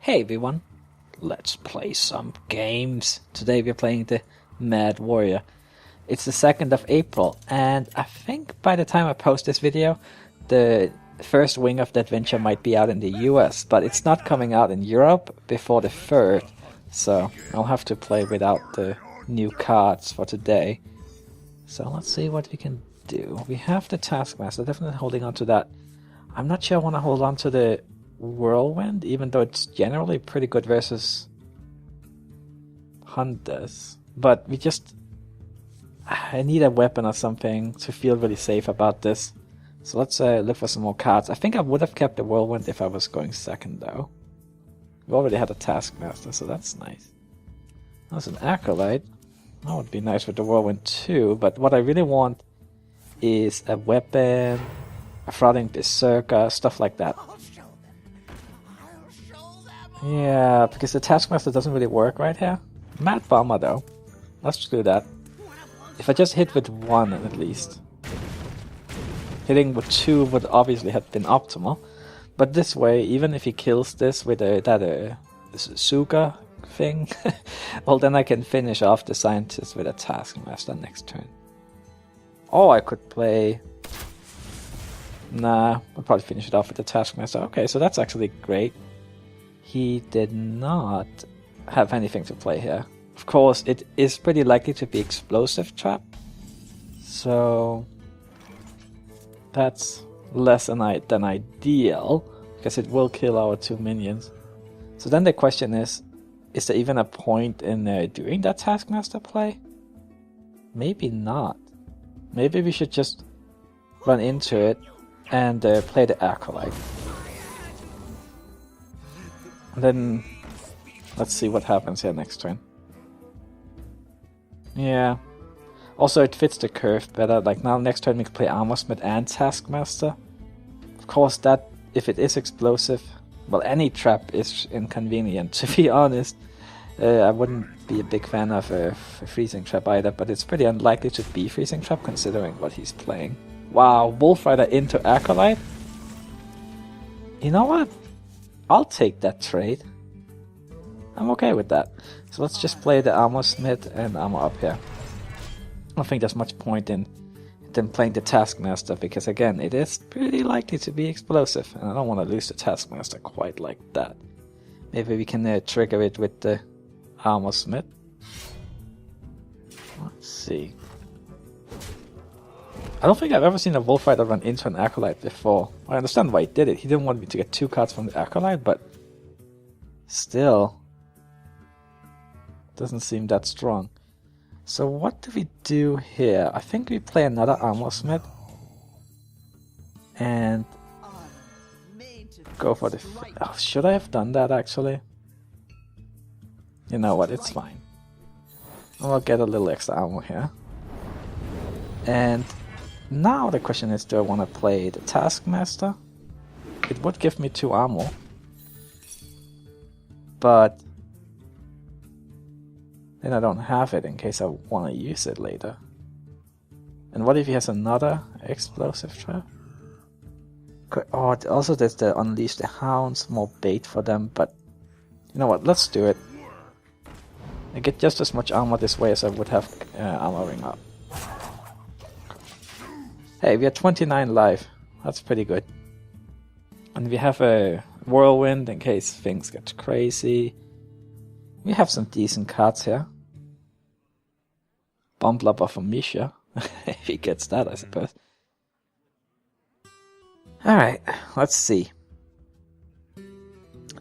Hey everyone, let's play some games. Today we're playing the Mad Warrior. It's the 2nd of April, and I think by the time I post this video, the first wing of the adventure might be out in the US, but it's not coming out in Europe before the 3rd, so I'll have to play without the new cards for today. So let's see what we can do. We have the Taskmaster, definitely holding on to that. I'm not sure I want to hold on to the Whirlwind, even though it's generally pretty good versus Hunters. But I need a weapon or something to feel really safe about this. So let's look for some more cards. I think I would have kept the Whirlwind if I was going second, though. We already had a Taskmaster, so that's nice. That's an Acolyte. That would be nice with the Whirlwind too, but what I really want is a weapon, a Frauding Berserker, stuff like that. Yeah, because the Taskmaster doesn't really work right here. Mad Bomber though. Let's do that. If I just hit with one at least. Hitting with two would obviously have been optimal. But this way, even if he kills this with that Suga thing, well then I can finish off the Scientist with a Taskmaster next turn. Or I could play... Nah, I'll probably finish it off with the Taskmaster. Okay, so that's actually great. He did not have anything to play here. Of course, it is pretty likely to be Explosive Trap. So that's less than ideal, because it will kill our two minions. So then the question is there even a point in doing that Taskmaster play? Maybe not. Maybe we should just run into it and play the Acolyte. And then let's see what happens here next turn. Yeah. Also, it fits the curve better. Like now, next turn we can play Armorsmith and Taskmaster. Of course, that if it is explosive, well, any trap is inconvenient. To be honest, I wouldn't be a big fan of a freezing trap either. But it's pretty unlikely to be freezing trap considering what he's playing. Wow, Wolf Rider into Acolyte. You know what? I'll take that trade. I'm okay with that. So let's just play the Armorsmith and Armor up here. I don't think there's much point in playing the Taskmaster, because again, it is pretty likely to be explosive, and I don't want to lose the Taskmaster quite like that. Maybe we can trigger it with the Armorsmith. Let's see. I don't think I've ever seen a Wolf Rider run into an Acolyte before. I understand why he did it. He didn't want me to get 2 cards from the Acolyte, but still, doesn't seem that strong. So what do we do here? I think we play another Armorsmith and go for the... Oh, should I have done that actually? You know what, it's fine. I'll get a little extra ammo here. And now the question is, do I want to play the Taskmaster? It would give me 2 ammo. But then I don't have it in case I want to use it later. And what if he has another explosive trap? Oh, also there's the Unleash the Hounds, more bait for them, but you know what, let's do it. I get just as much armor this way as I would have armoring up. Hey, we are 29 life. That's pretty good. And we have a Whirlwind in case things get crazy. We have some decent cards here. Bomb Blubber for Misha. If he gets that, I suppose. Alright, let's see.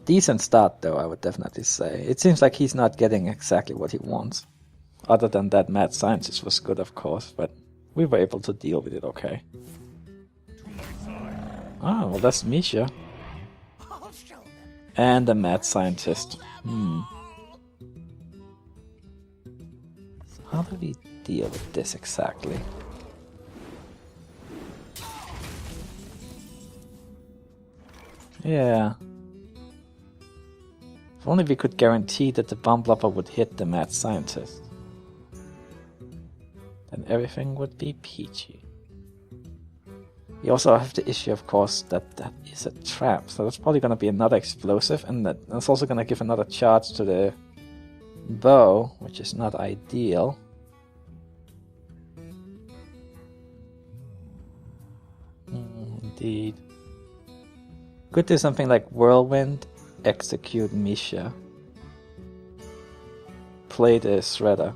Decent start though, I would definitely say. It seems like he's not getting exactly what he wants. Other than that Mad Scientist was good, of course, but we were able to deal with it okay. Oh, well that's Misha. And the Mad Scientist. So how do we deal with this exactly? Yeah. If only we could guarantee that the Bomb Blubber would hit the Mad Scientist. Then everything would be peachy. You also have the issue, of course, that that is a trap. So that's probably going to be another explosive, and that's also going to give another charge to the bow, which is not ideal. Indeed. Could do something like Whirlwind, execute Misha. Play the Shredder.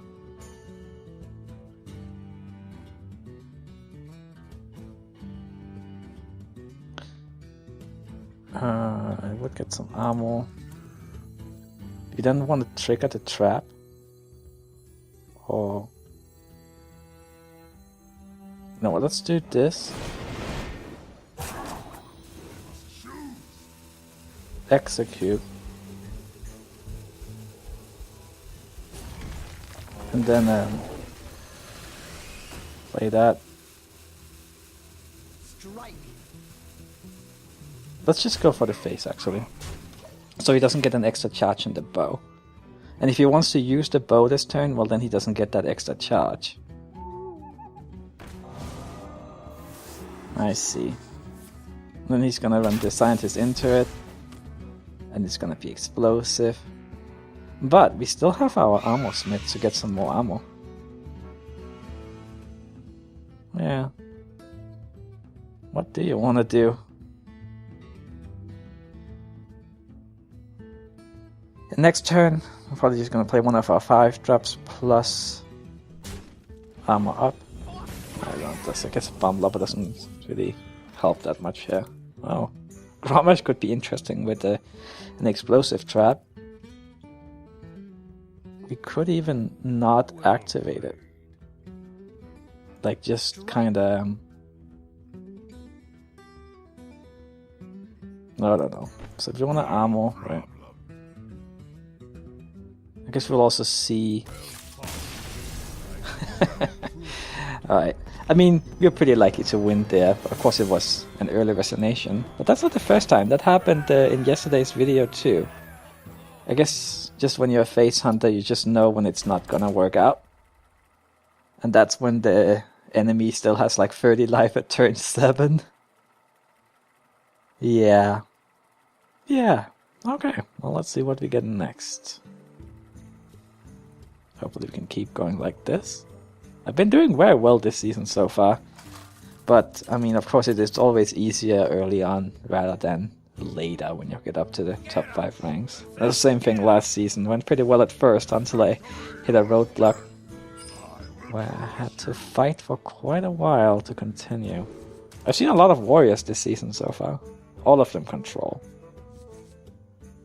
I would get some ammo. You don't want to trigger the trap? Or... No, well, let's do this. Execute. And then play that. Let's just go for the face, actually. So he doesn't get an extra charge in the bow. And if he wants to use the bow this turn, well then he doesn't get that extra charge. I see. Then he's gonna run the scientist into it. And it's gonna be explosive. But we still have our armor smith to get some more ammo. Yeah. What do you want to do? Next turn, I'm probably just going to play one of our 5 drops plus armor up. I guess Bomb Lobber doesn't really help that much here. Oh, Grommash could be interesting with an explosive trap. We could even not activate it. Like just kinda... I don't know. So if you want to armor, right? I guess we'll also see... Alright. I mean, we're pretty likely to win there. Of course it was an early resignation. But that's not the first time. That happened in yesterday's video too. I guess just when you're a face hunter, you just know when it's not gonna work out. And that's when the enemy still has like 30 life at turn 7. Yeah. Yeah. Okay. Well, let's see what we get next. Hopefully we can keep going like this. I've been doing very well this season so far. But, I mean, of course it is always easier early on rather than later when you get up to the top 5 ranks. That's the same thing last season. Went pretty well at first until I hit a roadblock where I had to fight for quite a while to continue. I've seen a lot of warriors this season so far. All of them control.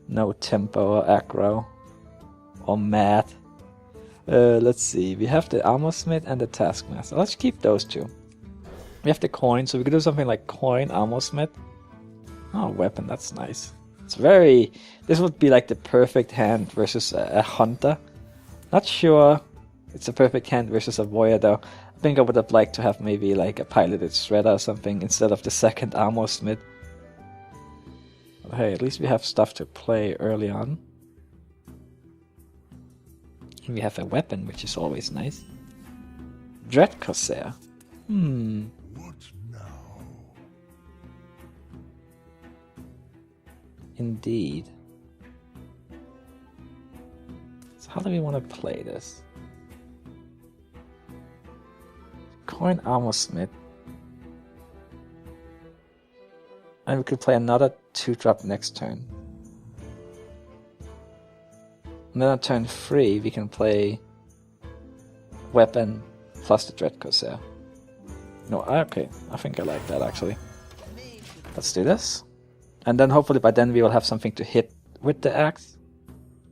No tempo or aggro or math. Let's see. We have the Armor Smith and the Taskmaster. Let's keep those two. We have the coin, so we could do something like coin, Armor Smith. Oh, weapon, that's nice. It's very... This would be like the perfect hand versus a hunter. Not sure it's a perfect hand versus a warrior though. I think I would have liked to have maybe like a piloted shredder or something instead of the second Armor Smith. But hey, at least we have stuff to play early on. And we have a weapon, which is always nice. Dread Corsair. What now? Indeed. So how do we want to play this? Coin Armor Smith. And we could play another 2-drop next turn. And then on turn 3 we can play weapon plus the Dread Corsair. No, okay, I think I like that actually. Let's do this. And then hopefully by then we will have something to hit with the axe.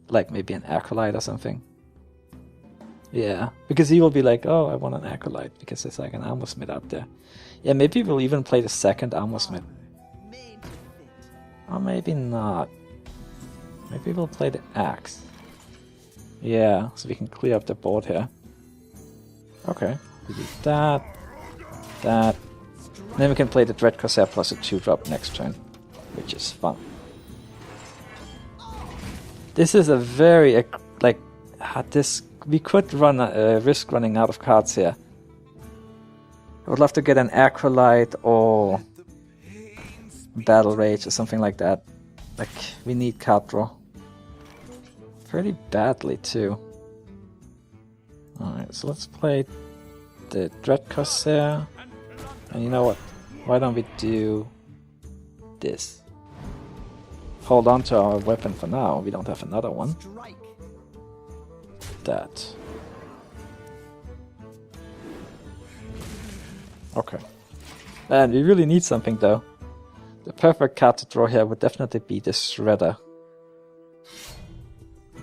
Like maybe an Acolyte or something. Yeah, because he will be like, oh, I want an Acolyte because there's like an Armor Smith out there. Yeah, maybe we'll even play the second Armor Smith. Or maybe not. Maybe we'll play the axe. Yeah, so we can clear up the board here. Okay, we do that. That. And then we can play the Dread Corsair plus a 2-drop next turn, which is fun. This is a very, like, this, we could run risk running out of cards here. I would love to get an Acolyte or Battle Rage or something like that. Like, we need card draw. Pretty badly, too. Alright, so let's play the Dread Corsair. And you know what? Why don't we do this? Hold on to our weapon for now. We don't have another one. That. Okay. And we really need something though. The perfect card to draw here would definitely be the Shredder.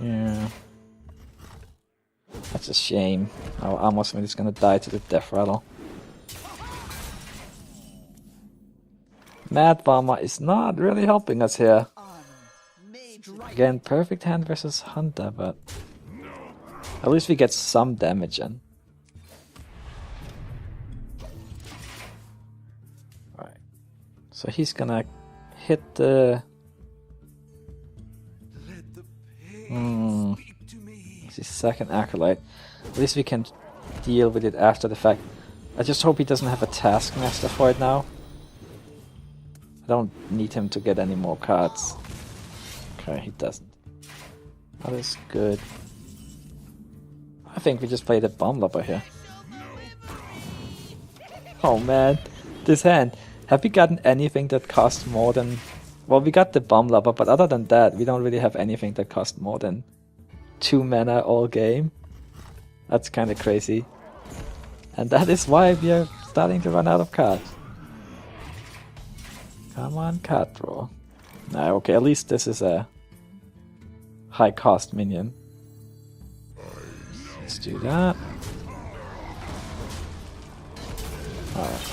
Yeah. That's a shame. Our Armor Smith is gonna die to the Death Rattle. Mad Bomber is not really helping us here. Again, perfect hand versus Hunter, but at least we get some damage in. Right. So he's gonna hit the... It's his second Acolyte. At least we can deal with it after the fact. I just hope he doesn't have a Taskmaster for it now. I don't need him to get any more cards. Okay, he doesn't. That is good. I think we just played a Bomb Lopper here. Oh man, this hand. Have we gotten anything that costs more than... Well, we got the Bomb Lopper, but other than that, we don't really have anything that costs more than 2 mana all game. That's kind of crazy. And that is why we are starting to run out of cards. Come on, card draw. Nah, okay, at least this is a high cost minion. Let's do that. Alright.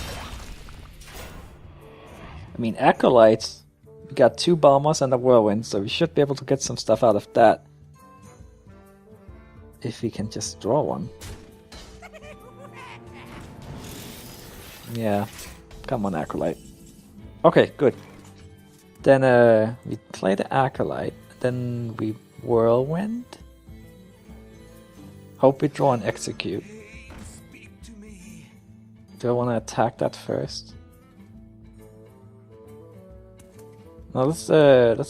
I mean, Acolytes, we got 2 Bombers and a Whirlwind, so we should be able to get some stuff out of that. If we can just draw one. Yeah. Come on, Acolyte. Okay, good. Then we play the Acolyte, then we Whirlwind. Hope we draw and execute. Do I want to attack that first? No, let's the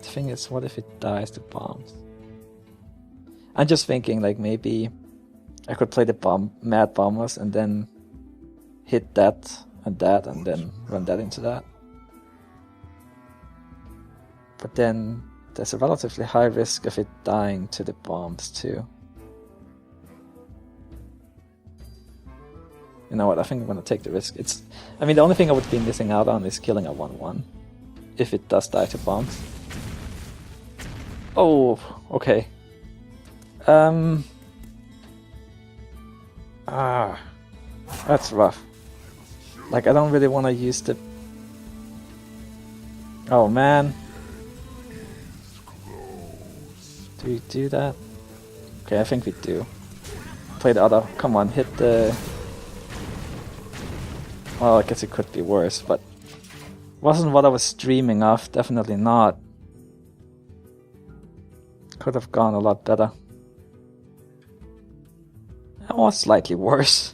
thing is, what if it dies to bombs? I'm just thinking, like, maybe I could play the Mad Bombers and then hit that and then run that into that. But then there's a relatively high risk of it dying to the bombs too. You know what, I think I'm gonna take the risk. I mean, the only thing I would be missing out on is killing a 1/1. If it does die to bombs. Oh, okay. That's rough. Like, I don't really want to use the... Oh man. Do we do that? Okay, I think we do. Play the other... Come on, hit the... Well, I guess it could be worse, but... Wasn't what I was dreaming of, definitely not. Could have gone a lot better. That was slightly worse.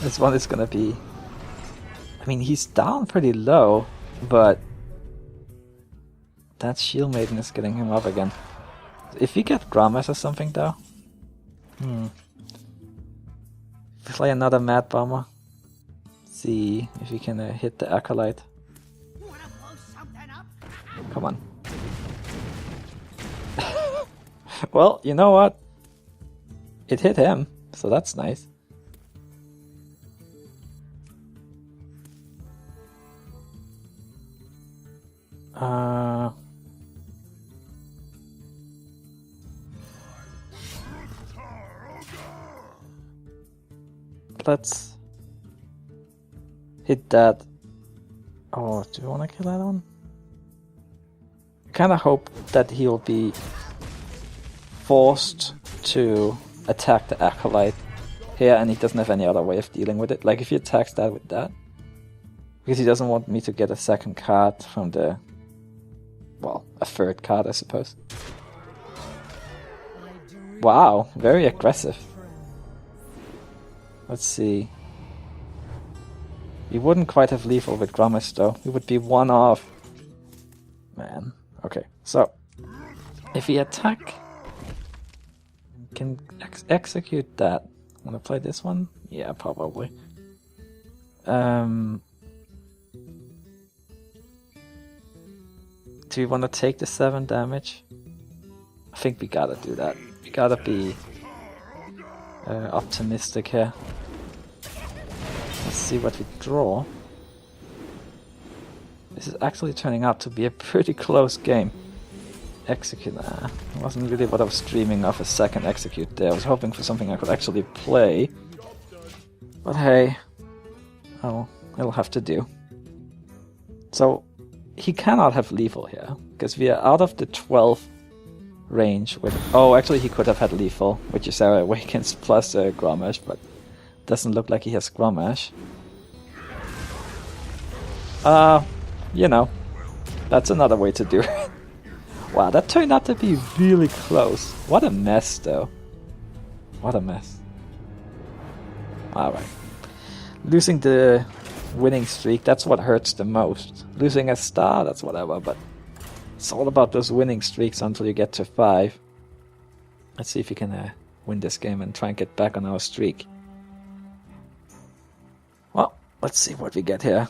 This one is gonna be... I mean, he's down pretty low, but... That Shield Maiden is getting him up again. If we get Grommet or something though... Play another Mad Bomber. See if we can hit the Acolyte. Come on. Well, you know what? It hit him, so that's nice. Let's hit that. Oh, do you want to kill that one? I kind of hope that he'll be forced to attack the Acolyte here and he doesn't have any other way of dealing with it. Like if he attacks that with that. Because he doesn't want me to get a second card from the... Well, a third card, I suppose. Wow, very aggressive. Let's see. We wouldn't quite have lethal with Grommash though. We would be one off. Man. Okay, so if we attack, we can execute that. Wanna play this one? Yeah, probably. Do we want to take the 7 damage? I think we gotta do that. We gotta be optimistic here. Let's see what we draw. This is actually turning out to be a pretty close game. Execute. It wasn't really what I was dreaming of, a second execute there. I was hoping for something I could actually play. But hey, oh, it'll have to do. So, he cannot have lethal here, because we are out of the 12 range with... Oh, actually he could have had lethal, which is our Awakens plus Grommash, but doesn't look like he has Grommash. You know, that's another way to do it. Wow, that turned out to be really close. What a mess, though. What a mess. Alright. Losing the winning streak, that's what hurts the most. Losing a star, that's whatever, but it's all about those winning streaks until you get to 5. Let's see if we can win this game and try and get back on our streak. Well, let's see what we get here.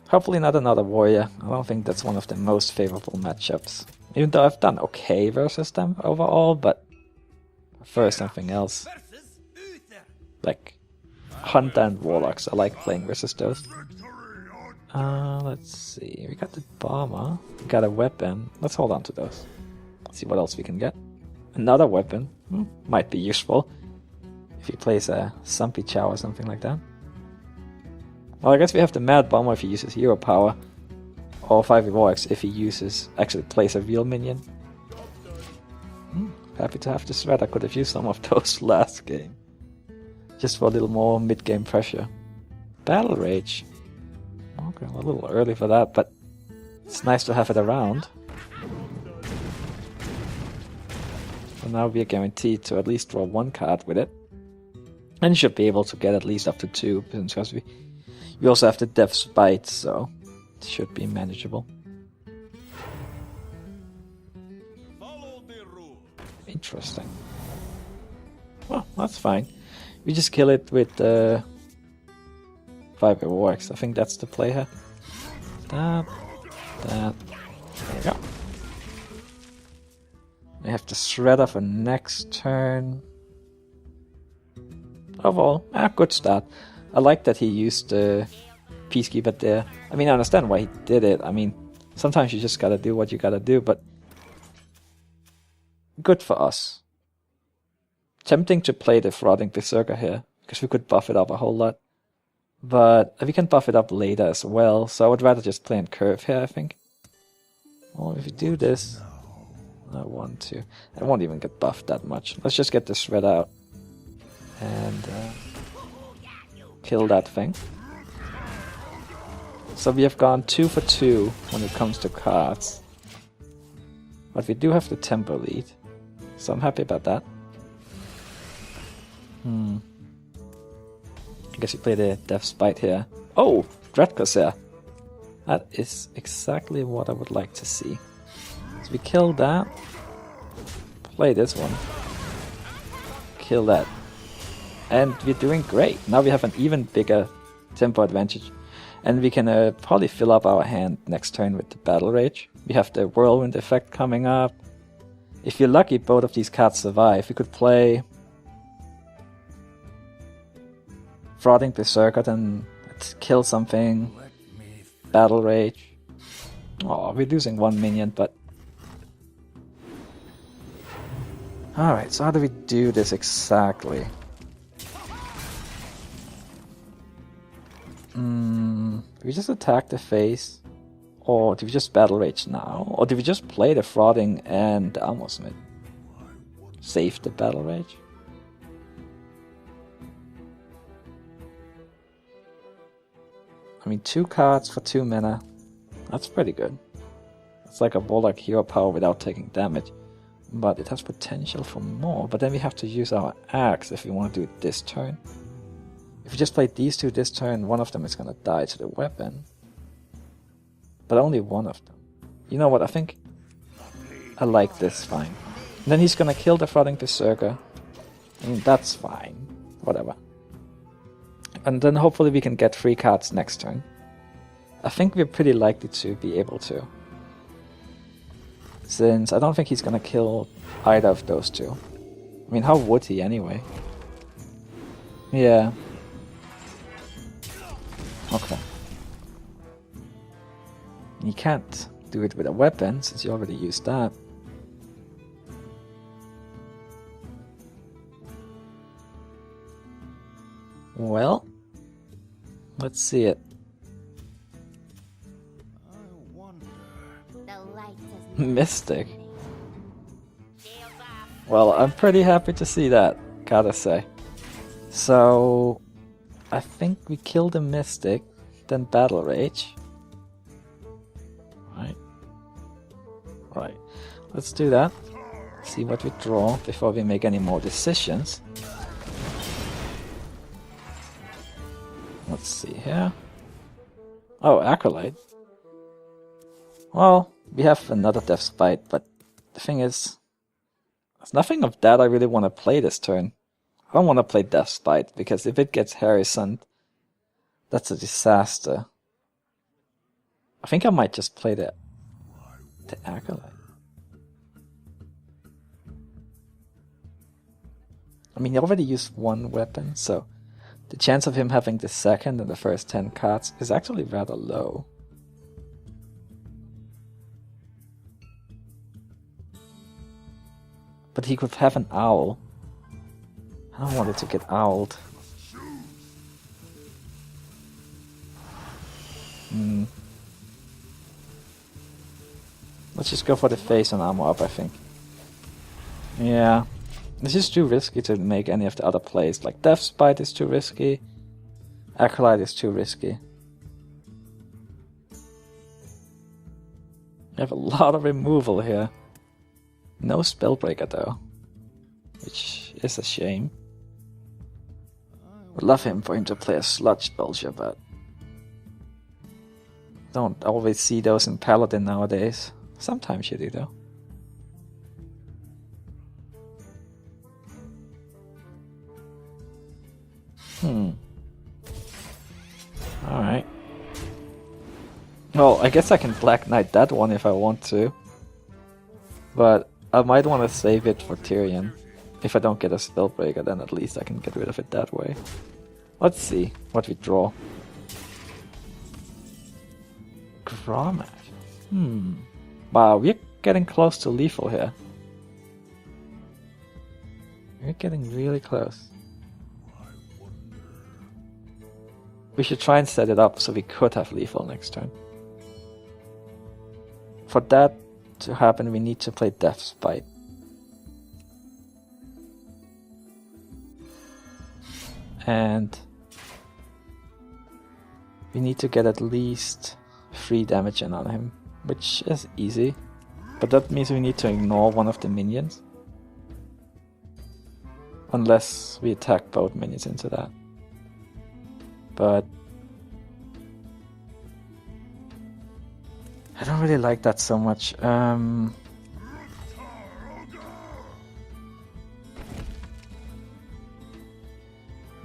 Hopefully not another warrior. I don't think that's one of the most favorable matchups. Even though I've done okay versus them overall, but I prefer something else. Like Hunter and Warlocks. I like playing versus those. Let's see. We got the bomber. We got a weapon. Let's hold on to those. Let's see what else we can get. Another weapon. Might be useful. If he plays a Sumpy Chow or something like that. Well, I guess we have the Mad Bomber if he uses hero power. Or 5 Warlocks if he actually plays a real minion. Happy to have the threat. I could have used some of those last game. Just for a little more mid-game pressure. Battle Rage. Okay, a little early for that, but it's nice to have it around. So now we are guaranteed to at least draw 1 card with it. And you should be able to get at least up to 2, because we also have the Death's Bite, so it should be manageable. Interesting. Well, that's fine. We just kill it with 5 Warlocks. I think that's the play here. That. There we go. We have the Shredder for next turn. Overall, good start. I like that he used the Peacekeeper there. I mean, I understand why he did it. I mean, sometimes you just gotta do what you gotta do, but good for us. Tempting to play the Frauding Berserker here, because we could buff it up a whole lot. But we can buff it up later as well, so I would rather just play in Curve here, I think. Well, if we do this... I want to. I won't even get buffed that much. Let's just get the Shred out. And kill that thing. So we have gone 2 for 2 when it comes to cards. But we do have the tempo lead. So I'm happy about that. I guess you play the Death's Bite here. Oh! Dread Corsair! That is exactly what I would like to see. So we kill that. Play this one. Kill that. And we're doing great. Now we have an even bigger tempo advantage. And we can probably fill up our hand next turn with the Battle Rage. We have the Whirlwind effect coming up. If you're lucky, both of these cards survive. We could play Frauding Berserker, then kill something. Battle Rage. Oh, we're losing 1 minion, but... Alright, so how do we do this exactly? Do we just attack the face? Or do we just Battle Rage now? Or do we just play the Frauding and the Armor Smith? Save the Battle Rage? I mean, 2 cards for 2 mana. That's pretty good. It's like a Warlock hero power without taking damage. but it has potential for more. But then we have to use our axe if we want to do it this turn. If we just play these two this turn, one of them is going to die to the weapon. But only one of them. You know what, I think I like this fine. And then he's going to kill the Frothing Berserker. I mean, that's fine. Whatever. And then hopefully we can get 3 cards next turn. I think we're pretty likely to be able to. Since I don't think he's gonna kill either of those two. I mean, how would he anyway? Yeah. Okay. You can't do it with a weapon, since you already used that. Well, let's see it. Mystic. Well, I'm pretty happy to see that, gotta say. So, I think we kill the Mystic, then Battle Rage. Right. Let's do that. See what we draw before we make any more decisions. Let's see here. Oh, Acolyte. Well, we have another Death Spite, but the thing is, there's nothing of that I really want to play this turn. I don't want to play Death Spite, because if it gets Harrison, that's a disaster. I think I might just play the Acolyte. I mean, he already used one weapon, so the chance of him having the second and the first 10 cards is actually rather low. But he could have an owl. I don't want it to get owled. Let's just go for the face and armor up, I think. Yeah. This is too risky to make any of the other plays. Like Death Spite is too risky. Acolyte is too risky. We have a lot of removal here. No Spellbreaker though. Which is a shame. Would love him for him to play a Sludge Belcher, but don't always see those in Paladin nowadays. Sometimes you do though. Alright. Well, I guess I can Black Knight that one if I want to. But I might want to save it for Tyrion. If I don't get a Spellbreaker, then at least I can get rid of it that way. Let's see what we draw. Grommash. Wow, we're getting close to lethal here. We're getting really close. We should try and set it up so we could have lethal next turn. For that to happen, we need to play Death Spite. And we need to get at least 3 damage in on him, which is easy. But that means we need to ignore one of the minions. Unless we attack both minions into that. But I don't really like that so much.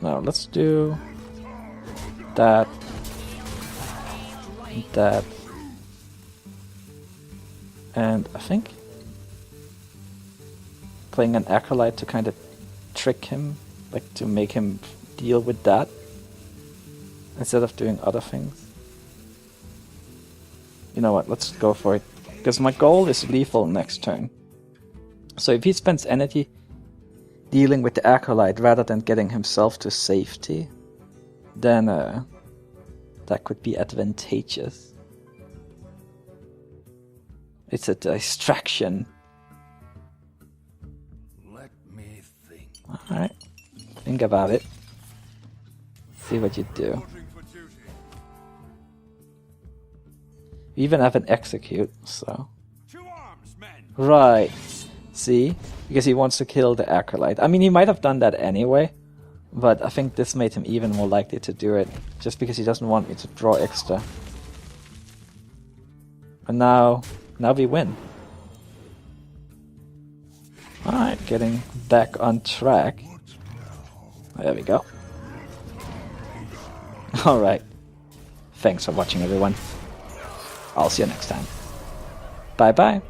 No, let's do that, that, and I think playing an Acolyte to kind of trick him, like to make him deal with that instead of doing other things. You know what, let's go for it. Because my goal is lethal next turn. So if he spends energy dealing with the Acolyte rather than getting himself to safety, then that could be advantageous. It's a distraction. Let me think. Alright, think about it. See what you do. We even have an execute, so. To arms, men. Right. See? Because he wants to kill the Acolyte. I mean, he might have done that anyway, but I think this made him even more likely to do it, just because he doesn't want me to draw extra. And now we win. Alright, getting back on track. There we go. Alright. Thanks for watching, everyone. I'll see you next time. Bye bye.